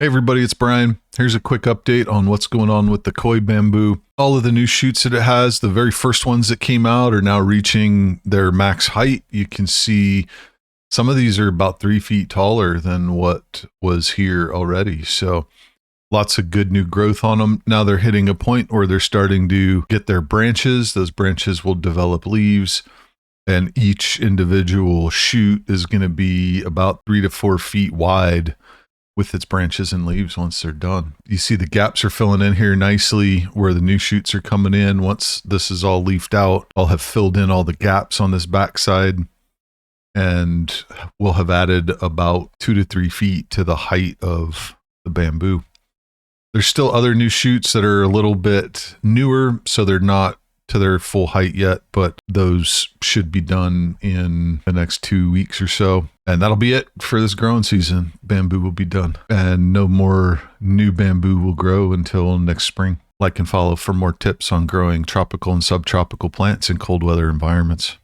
Hey everybody, it's Brian. Here's a quick update on what's going on with the koi bamboo. All of the new shoots that it has, the very first ones that came out are now reaching their max height. You can see some of these are about 3 feet taller than what was here already. So lots of good new growth on them. Now they're hitting a point where they're starting to get their branches. Those branches will develop leaves, and each individual shoot is going to be about 3 to 4 feet wide with its branches and leaves once they're done. You see the gaps are filling in here nicely where the new shoots are coming in. Once this is all leafed out, I'll have filled in all the gaps on this backside, and we'll have added about 2 to 3 feet to the height of the bamboo. There's still other new shoots that are a little bit newer, so they're not to their full height yet, but those should be done in the next 2 weeks or so. And that'll be it for this growing season. Bamboo will be done, and no more new bamboo will grow until next spring. Like and follow for more tips on growing tropical and subtropical plants in cold weather environments.